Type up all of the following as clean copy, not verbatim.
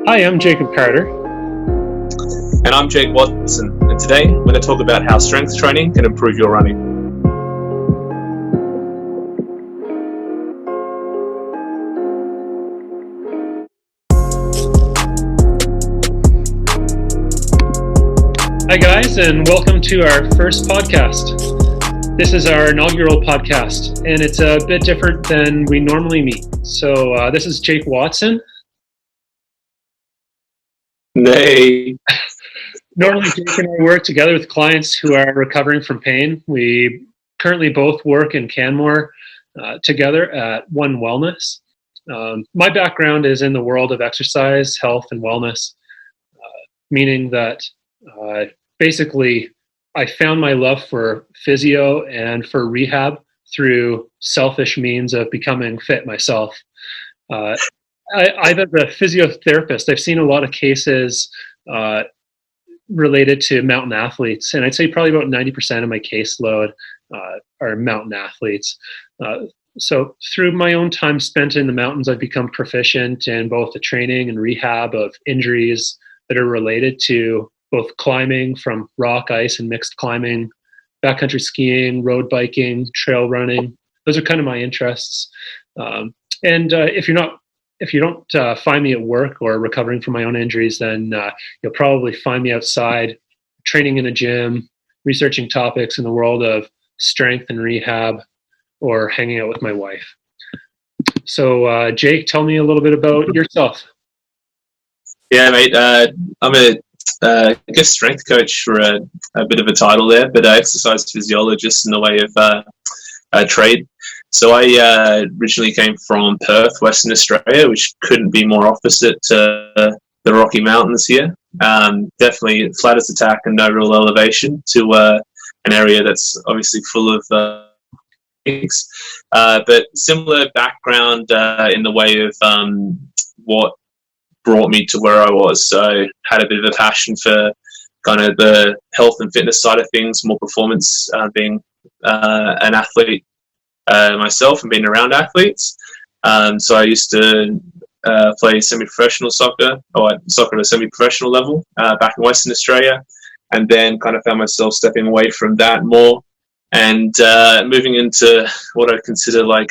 Hi, I'm Jacob Carter. And I'm Jake Watson, and today we're going to talk about how strength training can improve your running. Hi guys, and welcome to our first podcast. This is our inaugural podcast, and it's a bit different than we normally meet. So this is Jake Watson. Nay. Normally, Jake and I work together with clients who are recovering from pain. We currently both work in Canmore together at One Wellness. My background is in the world of exercise, health, and wellness, meaning that basically I found my love for physio and for rehab through selfish means of becoming fit myself. I'm a physiotherapist. I've seen a lot of cases related to mountain athletes, and I'd say probably about 90% of my caseload are mountain athletes. So through my own time spent in the mountains, I've become proficient in both the training and rehab of injuries that are related to both climbing from rock, ice, and mixed climbing, backcountry skiing, road biking, trail running. Those are kind of my interests. If you don't find me at work or recovering from my own injuries, then you'll probably find me outside, training in a gym, researching topics in the world of strength and rehab, or hanging out with my wife. So, Jake, tell me a little bit about yourself. Yeah, mate. I'm I guess strength coach for a bit of a title there, but exercise physiologist in the way of trade. So I originally came from Perth, Western Australia, which couldn't be more opposite to the Rocky Mountains here. Definitely flat as a tack and no real elevation to an area that's obviously full of things. But similar background in the way of what brought me to where I was. So had a bit of a passion for kind of the health and fitness side of things, more performance, being an athlete myself and being around athletes. So I used to play semi-professional soccer, or soccer at a semi-professional level back in Western Australia, and then kind of found myself stepping away from that more and moving into what I consider like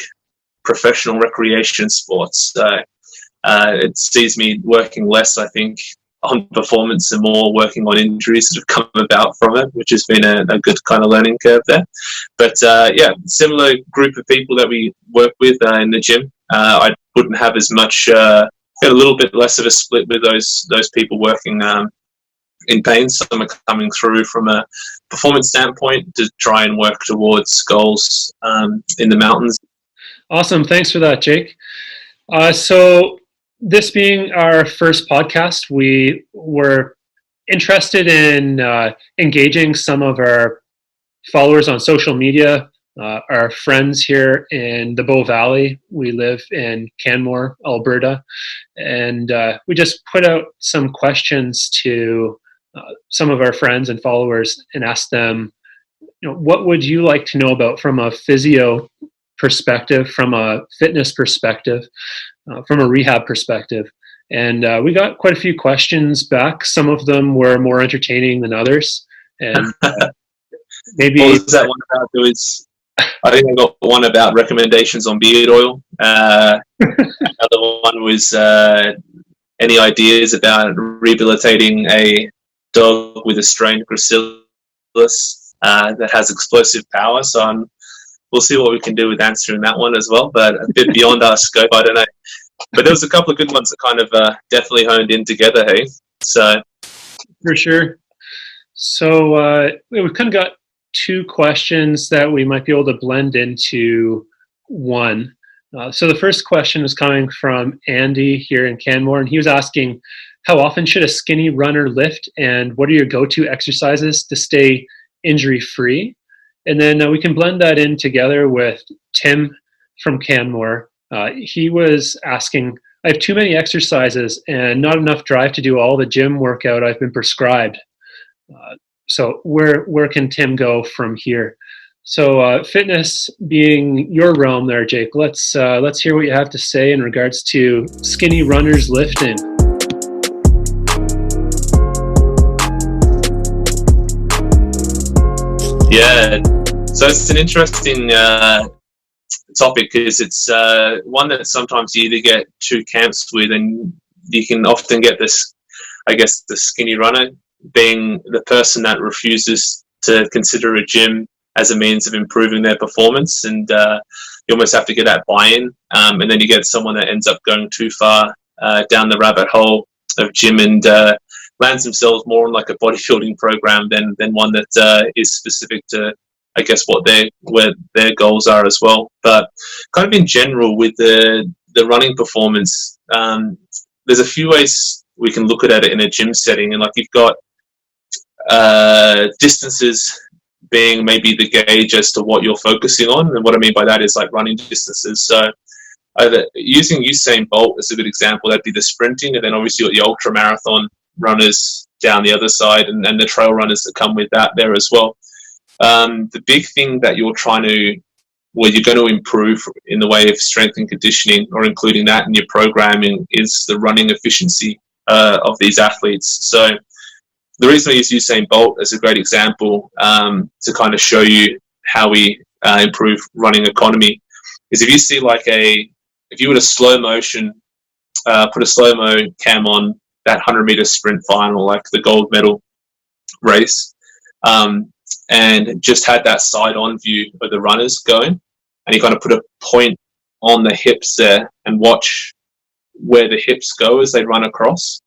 professional recreation sports. It sees me working less, I think, on performance and more working on injuries that have come about from it, which has been a good kind of learning curve there. But similar group of people that we work with in the gym. I wouldn't have as much, a little bit less of a split with those people working in pain. Some are coming through from a performance standpoint to try and work towards goals in the mountains. Awesome. Thanks for that, Jake. So this being our first podcast, we were interested in engaging some of our followers on social media, our friends here in the Bow Valley. We live in Canmore, Alberta, and we just put out some questions to some of our friends and followers and asked them, what would you like to know about from a physio perspective, from a fitness perspective, from a rehab perspective. And we got quite a few questions back. Some of them were more entertaining than others. And maybe... What was that one about? I think I got one about recommendations on beard oil. Another one was any ideas about rehabilitating a dog with a strained gracilis that has explosive power. So we'll see what we can do with answering that one as well, but a bit beyond our scope, I don't know. But there was a couple of good ones that kind of definitely honed in together, hey? So for sure. So we've kind of got two questions that we might be able to blend into one. So the first question is coming from Andy here in Canmore, and he was asking, how often should a skinny runner lift, and what are your go-to exercises to stay injury-free? And then we can blend that in together with Tim from Canmore. He was asking, I have too many exercises and not enough drive to do all the gym workout I've been prescribed. So where can Tim go from here? So fitness being your realm there, Jake, let's hear what you have to say in regards to skinny runners lifting. Yeah, so it's an interesting topic because it's one that sometimes you either get two camps with, and you can often get this, I guess, the skinny runner being the person that refuses to consider a gym as a means of improving their performance, and you almost have to get that buy-in, and then you get someone that ends up going too far down the rabbit hole of gym and lands themselves more on like a bodybuilding program than one that is specific to, I guess, where their goals are as well. But kind of in general with the running performance, there's a few ways we can look at it in a gym setting, and like you've got distances being maybe the gauge as to what you're focusing on, and what I mean by that is like running distances. So either using Usain Bolt as a good example, that'd be the sprinting, and then obviously you've got the ultra marathon runners down the other side, and the trail runners that come with that there as well. The big thing that you're going to improve in the way of strength and conditioning, or including that in your programming, is the running efficiency of these athletes. So the reason I use Usain Bolt as a great example to kind of show you how we improve running economy is if you see if you were to slow motion, put a slow-mo cam on that 100-meter sprint final, like the gold medal race, and just had that side-on view of the runners going, and you kind of put a point on the hips there and watch where the hips go as they run across.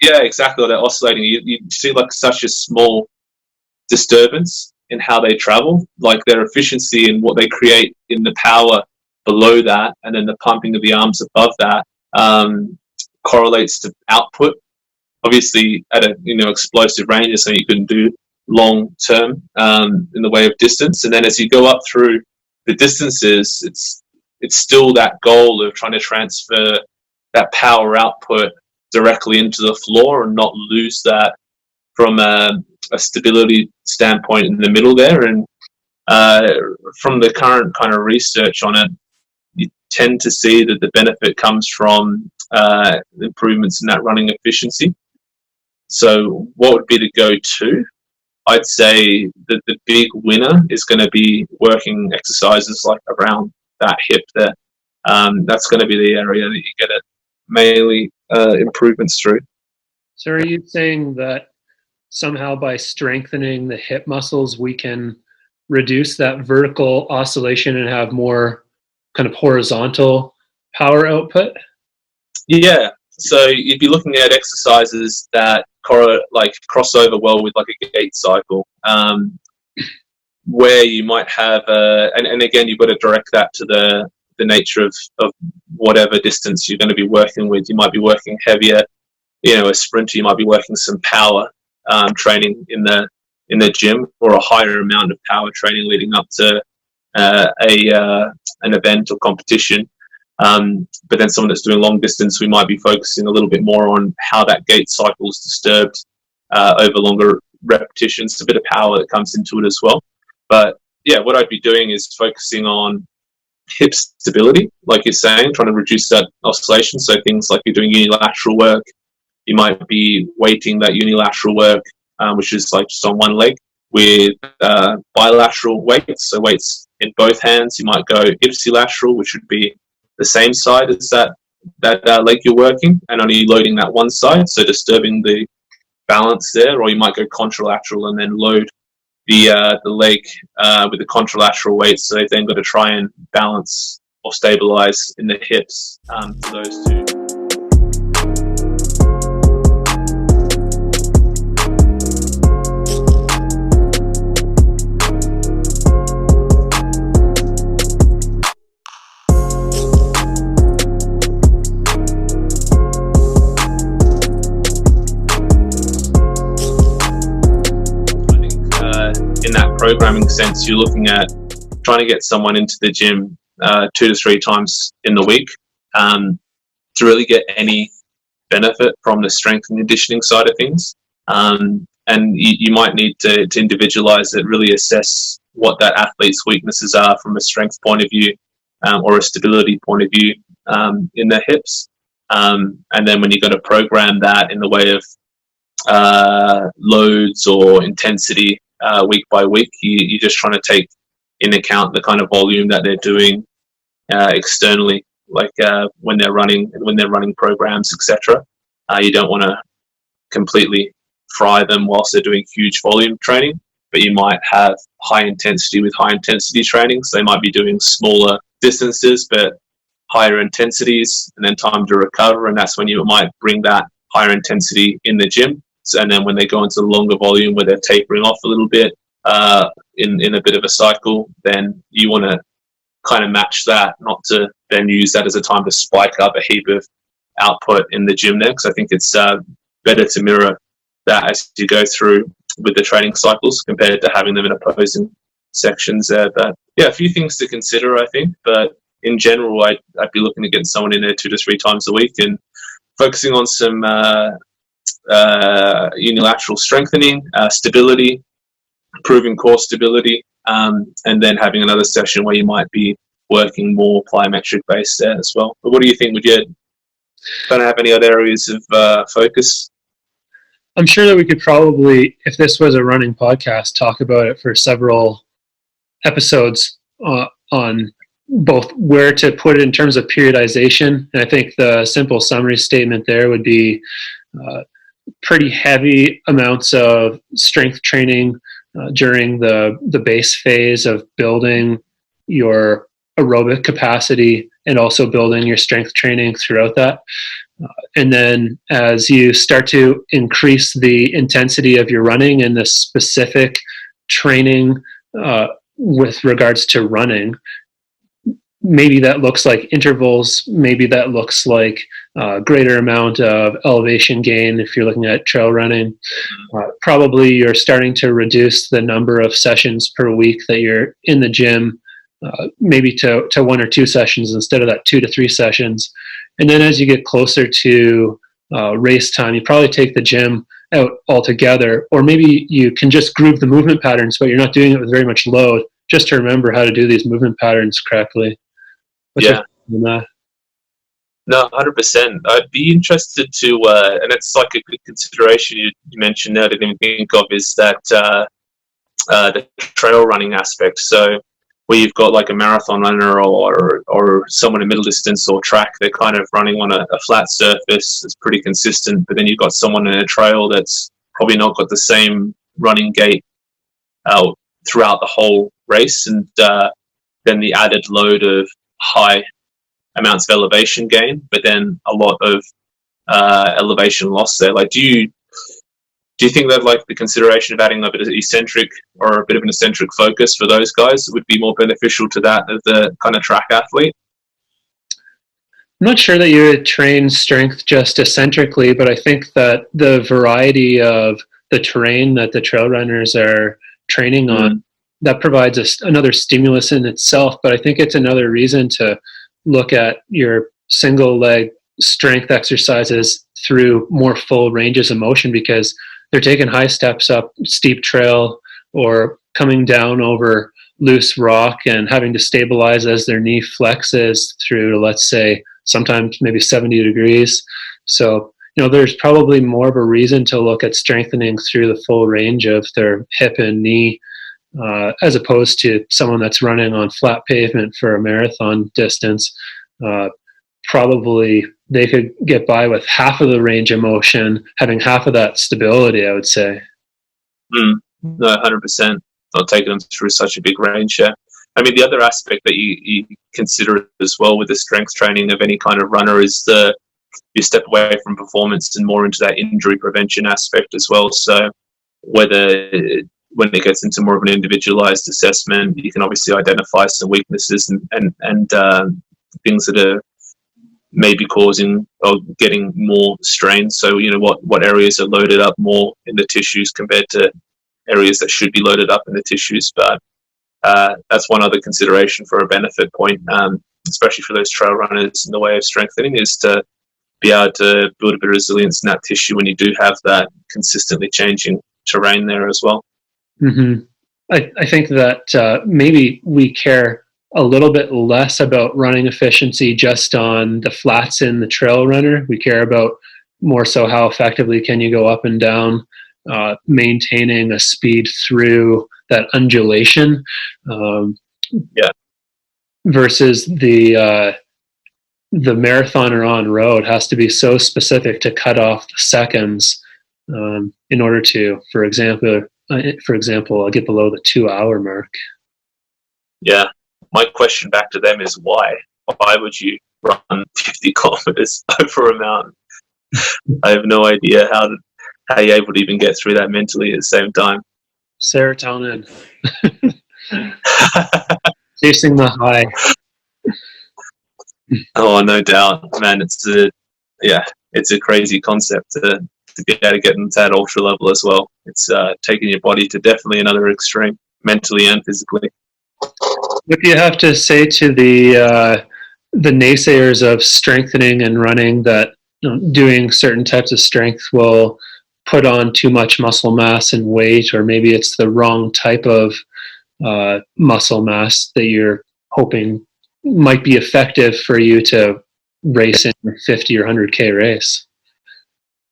Yeah, exactly. They're oscillating. You see like such a small disturbance in how they travel, like their efficiency and what they create in the power below that, and then the pumping of the arms above that correlates to output. Obviously, at a explosive range, so you can do long term in the way of distance, and then as you go up through the distances, it's still that goal of trying to transfer that power output directly into the floor and not lose that from a stability standpoint in the middle there. And from the current kind of research on it, you tend to see that the benefit comes from improvements in that running efficiency. So what would be the go-to? I'd say that the big winner is going to be working exercises like around that hip there. That's going to be the area that you get it mainly improvements through. So are you saying that somehow by strengthening the hip muscles, we can reduce that vertical oscillation and have more kind of horizontal power output? Yeah. So you'd be looking at exercises that cross over well with like a gait cycle, where you might have and again, you've got to direct that to the nature of whatever distance you're going to be working with. You might be working heavier, a sprinter. You might be working some power training in the gym, or a higher amount of power training leading up to an event or competition. But then someone that's doing long distance, we might be focusing a little bit more on how that gait cycle is disturbed over longer repetitions. A bit of power that comes into it as well. But yeah, what I'd be doing is focusing on hip stability, like you're saying, trying to reduce that oscillation. So things like you're doing unilateral work, you might be weighting that unilateral work, which is like just on one leg, with bilateral weights, so weights in both hands. You might go ipsilateral, which would be the same side as that leg you're working, and only loading that one side, so disturbing the balance there. Or you might go contralateral and then load the leg with the contralateral weight, so they've then got to try and balance or stabilize in the hips for those two. In that programming sense, you're looking at trying to get someone into the gym 2 to 3 times in the week to really get any benefit from the strength and conditioning side of things. And you might need to individualize it, really assess what that athlete's weaknesses are from a strength point of view or a stability point of view in their hips. And then when you're going to program that in the way of loads or intensity week by week. You're just trying to take in account the kind of volume that they're doing externally, like when they're running programs, etc. You don't want to completely fry them whilst they're doing huge volume training, but you might have high intensity with high intensity training. So they might be doing smaller distances but higher intensities, and then time to recover, and that's when you might bring that higher intensity in the gym. So, and then when they go into the longer volume where they're tapering off a little bit in a bit of a cycle, then you want to kind of match that, not to then use that as a time to spike up a heap of output in the gym there, because I think it's better to mirror that as you go through with the training cycles compared to having them in opposing sections there. But yeah, a few things to consider, I think. But in general, I'd be looking to get someone in there 2 to 3 times a week and focusing on some unilateral strengthening, stability, improving core stability, and then having another session where you might be working more plyometric based there as well. But what do you think? Would you kind of have any other areas of focus? I'm sure that we could probably, if this was a running podcast, talk about it for several episodes on both where to put it in terms of periodization. And I think the simple summary statement there would be pretty heavy amounts of strength training during the base phase of building your aerobic capacity and also building your strength training throughout that. And then as you start to increase the intensity of your running and the specific training with regards to running, maybe that looks like intervals, maybe that looks like a greater amount of elevation gain if you're looking at trail running. Probably you're starting to reduce the number of sessions per week that you're in the gym, maybe to 1 or 2 sessions instead of that 2 to 3 sessions. And then as you get closer to race time, you probably take the gym out altogether, or maybe you can just groove the movement patterns, but you're not doing it with very much load, just to remember how to do these movement patterns correctly. What's yeah. No, 100%. I'd be interested to, and it's like a good consideration you mentioned there, I didn't even think of, is that the trail running aspect. So where you've got like a marathon runner or someone in middle distance or track, they're kind of running on a flat surface, it's pretty consistent, but then you've got someone in a trail that's probably not got the same running gait throughout the whole race, and then the added load of high amounts of elevation gain, but then a lot of elevation loss there. Like, do you think that like the consideration of adding a bit of eccentric or a bit of an eccentric focus for those guys would be more beneficial to that of the kind of track athlete? I'm not sure that you would train strength just eccentrically, but I think that the variety of the terrain that the trail runners are training on, that provides another stimulus in itself. But I think it's another reason to look at your single leg strength exercises through more full ranges of motion, because they're taking high steps up steep trail or coming down over loose rock and having to stabilize as their knee flexes through, let's say, sometimes maybe 70 degrees. So, there's probably more of a reason to look at strengthening through the full range of their hip and knee, as opposed to someone that's running on flat pavement for a marathon distance. Probably they could get by with half of the range of motion, having half of that stability, I would say. No, 100%. Not taking them through such a big range, yeah. I mean, the other aspect that you consider as well with the strength training of any kind of runner is you step away from performance and more into that injury prevention aspect as well. So when it gets into more of an individualized assessment, you can obviously identify some weaknesses and things that are maybe causing or getting more strain. So, what areas are loaded up more in the tissues compared to areas that should be loaded up in the tissues. But that's one other consideration for a benefit point, especially for those trail runners in the way of strengthening, is to be able to build a bit of resilience in that tissue when you do have that consistently changing terrain there as well. Mm-hmm. I think that maybe we care a little bit less about running efficiency just on the flats in the trail runner. We care about more so how effectively can you go up and down, maintaining a speed through that undulation, um, Yeah. versus the marathoner on road has to be so specific to cut off the seconds, in order to, for example, get below the 2 hour mark. Yeah. My question back to them is why? Why would you run 50 kilometers over a mountain? I have no idea how you're able to even get through that mentally at the same time. Serotonin, chasing the high. Oh, no doubt, man. It's a crazy concept to be able to get into that ultra level as well. It's taking your body to definitely another extreme, mentally and physically. What do you have to say to the naysayers of strengthening and running, that doing certain types of strength will put on too much muscle mass and weight, or maybe it's the wrong type of muscle mass that you're hoping might be effective for you to race in a 50 or 100K race?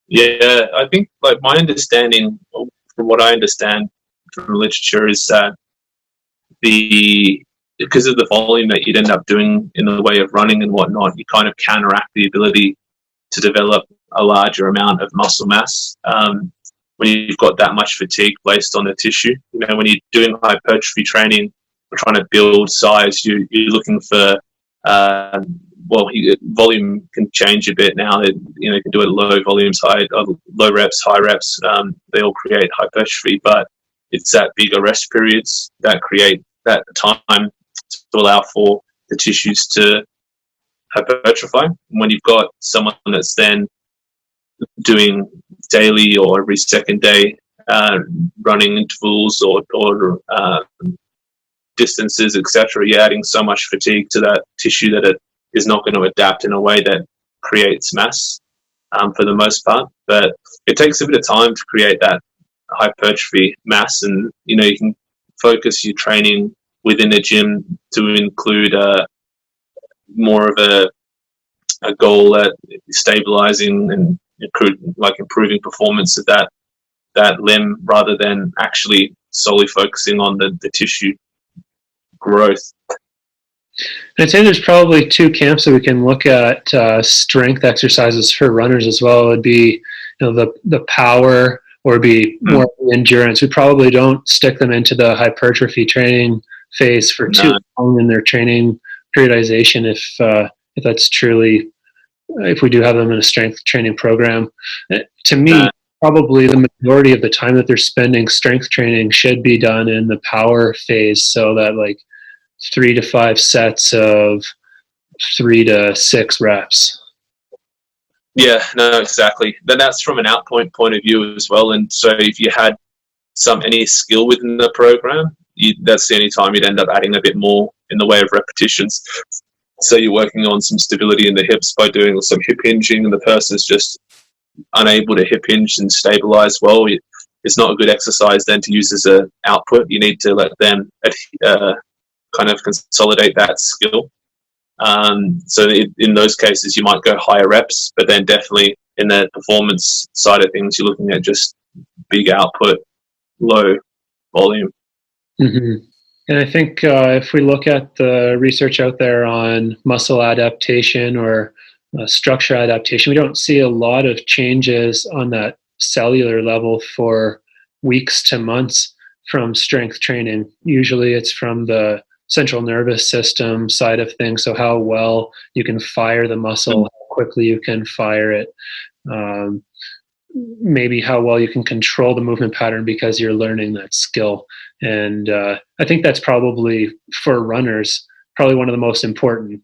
Yeah, I think like my understanding, from what I understand from the literature, is that the because of the volume that you'd end up doing in the way of running and whatnot, you kind of counteract the ability to develop a larger amount of muscle mass when you've got that much fatigue placed on the tissue. You know, when you're doing hypertrophy training or trying to build size, you're looking for volume can change a bit now. You know, you can do it at low volumes, low reps, high reps. They all create hypertrophy, but it's that bigger rest periods that create that time to allow for the tissues to hypertrophy. When you've got someone that's then doing daily or every second day running intervals or distances, etc., you're adding so much fatigue to that tissue that it is not going to adapt in a way that creates mass for the most part. But it takes a bit of time to create that hypertrophy mass, and you know, you can focus your training within a gym to include more of a goal at stabilizing and improving performance of that limb, rather than actually solely focusing on the tissue growth. I'd say there's probably two camps that we can look at strength exercises for runners as well. It would be, the power, or be more endurance. We probably don't stick them into the hypertrophy training phase for too long in their training periodization, if that's truly, if we do have them in a strength training program. To me, probably the majority of the time that they're spending strength training should be done in the power phase, so that like 3 to 5 sets of 3 to 6 reps. Yeah, no, exactly. Then that's from an outpoint point of view as well. And so if you had any skill within the program, that's the only time you'd end up adding a bit more in the way of repetitions. So you're working on some stability in the hips by doing some hip hinging, and the person's just unable to hip hinge and stabilize well. It's not a good exercise then to use as an output. You need to let them kind of consolidate that skill. So in those cases, you might go higher reps, but then definitely in the performance side of things, you're looking at just big output, low volume. Mm-hmm. And I think if we look at the research out there on muscle adaptation or structure adaptation, we don't see a lot of changes on that cellular level for weeks to months from strength training. Usually it's from the central nervous system side of things, so how well you can fire the muscle, how quickly you can fire it, maybe how well you can control the movement pattern because you're learning that skill. And I think that's probably, for runners, probably one of the most important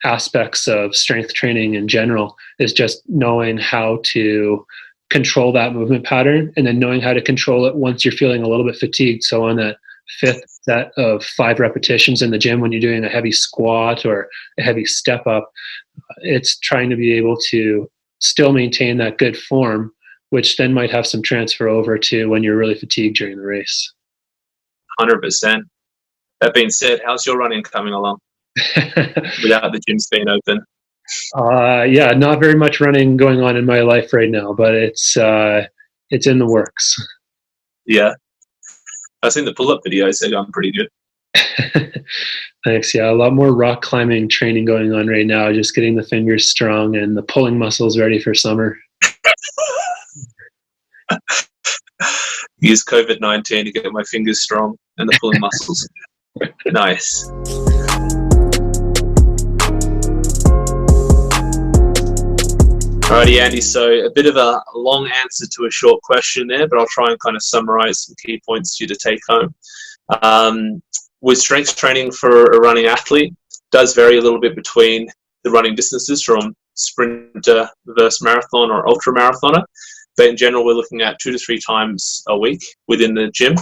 aspects of strength training in general, is just knowing how to control that movement pattern, and then knowing how to control it once you're feeling a little bit fatigued. So on that 5th set of 5 repetitions in the gym, when you're doing a heavy squat or a heavy step up, it's trying to be able to still maintain that good form, which then might have some transfer over to when you're really fatigued during the race. 100%. That being said, how's your running coming along without the gyms being open? Yeah, not very much running going on in my life right now, but it's in the works. Yeah, I've seen the pull-up videos. They're going pretty good. Thanks. Yeah, a lot more rock climbing training going on right now. Just getting the fingers strong and the pulling muscles ready for summer. Use COVID-19 to get my fingers strong and the pulling muscles. Nice. Alrighty, Andy. So a bit of a long answer to a short question there, but I'll try and kind of summarize some key points for you to take home. With strength training for a running athlete, does vary a little bit between the running distances from sprinter versus marathon or ultra marathoner. But in general, we're looking at 2 to 3 times a week within the gym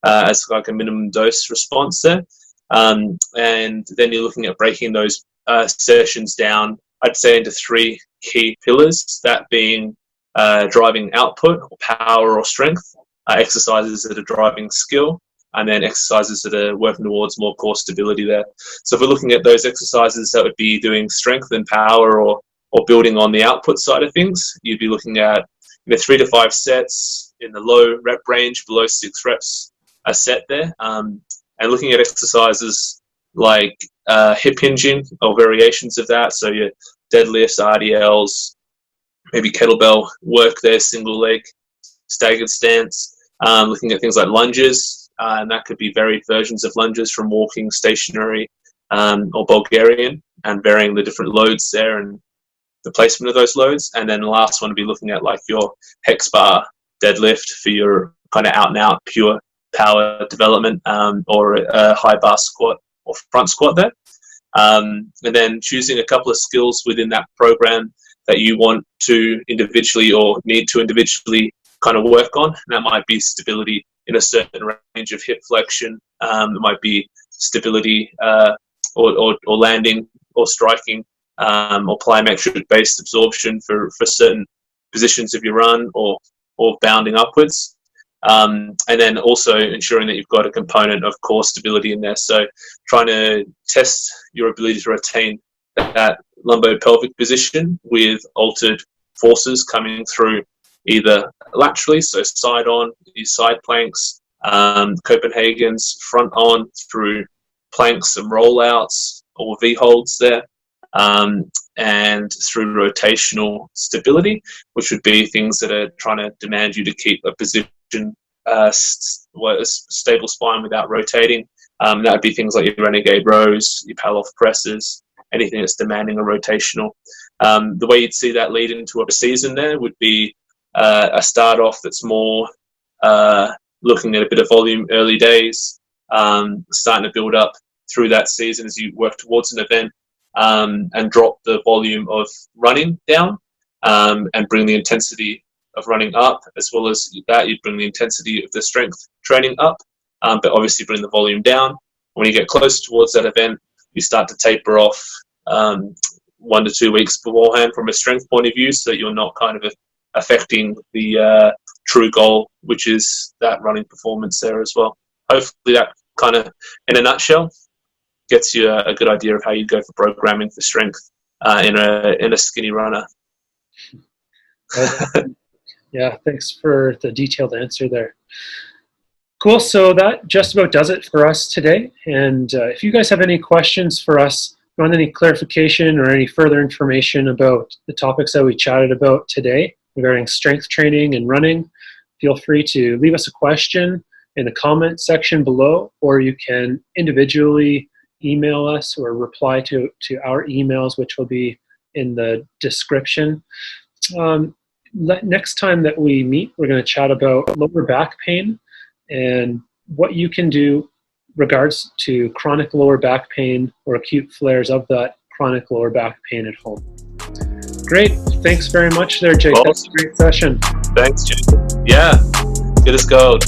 as like a minimum dose response there. And then you're looking at breaking those sessions down, I'd say, into 3 key pillars, that being driving output or power or strength, exercises that are driving skill, and then exercises that are working towards more core stability there. So if we're looking at those exercises, that would be doing strength and power or building on the output side of things. You'd be looking at 3 to 5 sets in the low rep range, below 6 reps a set there, and looking at exercises like hip hinging or variations of that. So your deadlifts, RDLs, maybe kettlebell work there, single leg, staggered stance. Looking at things like lunges, and that could be varied versions of lunges from walking, stationary, or Bulgarian, and varying the different loads there and the placement of those loads. And then the last one would be looking at like your hex bar deadlift for your kind of out and out pure power development, or a high bar squat or front squat there. And then choosing a couple of skills within that program that you want to individually or need to individually kind of work on. And that might be stability in a certain range of hip flexion. It might be stability or landing or striking, or plyometric based absorption for certain positions of your run, or bounding upwards. And then also ensuring that you've got a component of core stability in there. So trying to test your ability to retain that lumbo-pelvic position with altered forces coming through either laterally, so side on, these side planks, Copenhagen's front on through planks and rollouts or V-holds there, and through rotational stability, which would be things that are trying to demand you to keep a position, a stable spine without rotating. That would be things like your renegade rows, your Pallof presses, anything that's demanding a rotational. The way you'd see that lead into a season there would be a start off that's more looking at a bit of volume early days, starting to build up through that season as you work towards an event, and drop the volume of running down, and bring the intensity of running up, as well as that you'd bring the intensity of the strength training up, but obviously bring the volume down. When you get close towards that event, you start to taper off 1 to 2 weeks beforehand from a strength point of view, so that you're not kind of affecting the true goal, which is that running performance there as well. Hopefully that kind of, in a nutshell, gets you a good idea of how you go for programming for strength in a skinny runner. Yeah, thanks for the detailed answer there. Cool, so that just about does it for us today. And if you guys have any questions for us, want any clarification or any further information about the topics that we chatted about today regarding strength training and running, feel free to leave us a question in the comment section below, or you can individually email us or reply to our emails, which will be in the description. Next time that we meet, we're going to chat about lower back pain and what you can do regards to chronic lower back pain or acute flares of that chronic lower back pain at home. Great. Thanks very much there, Jake. Awesome. That's a great session. Thanks, Jake. Yeah, good as gold.